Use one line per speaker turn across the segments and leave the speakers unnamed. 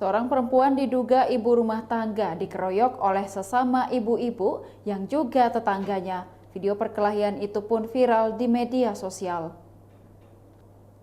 Seorang perempuan diduga ibu rumah tangga dikeroyok oleh sesama ibu-ibu yang juga tetangganya. Video perkelahian itu pun viral di media sosial.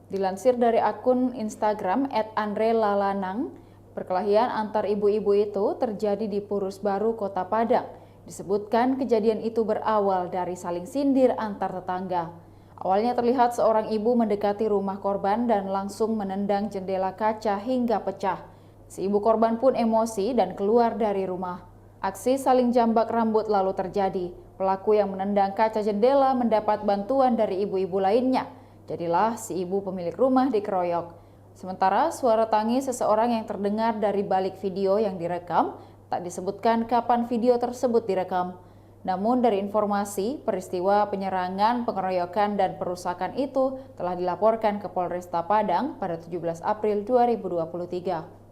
Dilansir dari akun Instagram @andrelalanang, perkelahian antar ibu-ibu itu terjadi di Purus Baru, Kota Padang. Disebutkan kejadian itu berawal dari saling sindir antar tetangga. Awalnya terlihat seorang ibu mendekati rumah korban dan langsung menendang jendela kaca hingga pecah. Si ibu korban pun emosi dan keluar dari rumah. Aksi saling jambak rambut lalu terjadi. Pelaku yang menendang kaca jendela mendapat bantuan dari ibu-ibu lainnya. Jadilah si ibu pemilik rumah dikeroyok. Sementara suara tangis seseorang yang terdengar dari balik video yang direkam, tak disebutkan kapan video tersebut direkam. Namun dari informasi, peristiwa penyerangan, pengeroyokan, dan perusakan itu telah dilaporkan ke Polresta Padang pada 17 April 2023.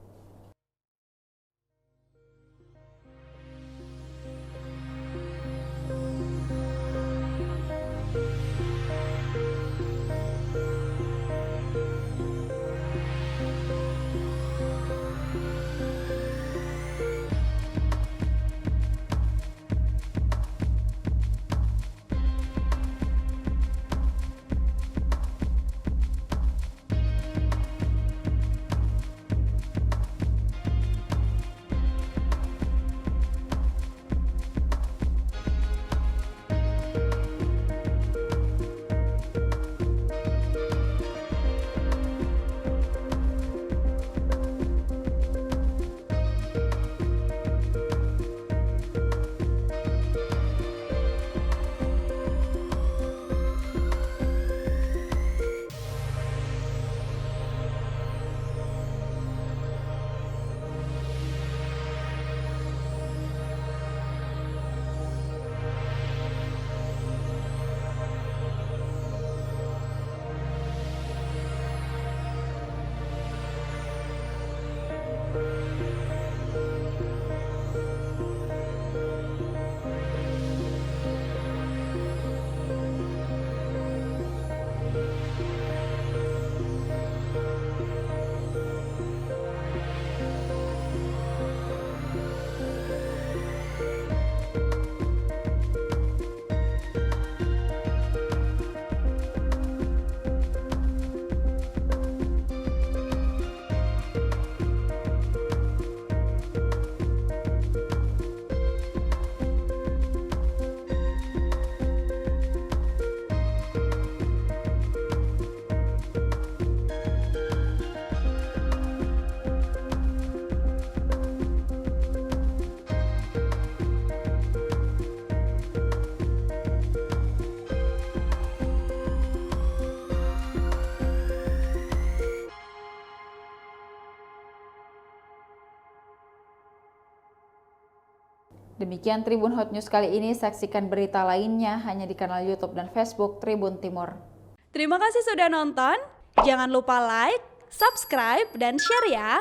Demikian Tribun Hot News kali ini. Saksikan berita lainnya hanya di kanal YouTube dan Facebook Tribun Timur.
Terima kasih sudah nonton. Jangan lupa like, subscribe, dan share ya.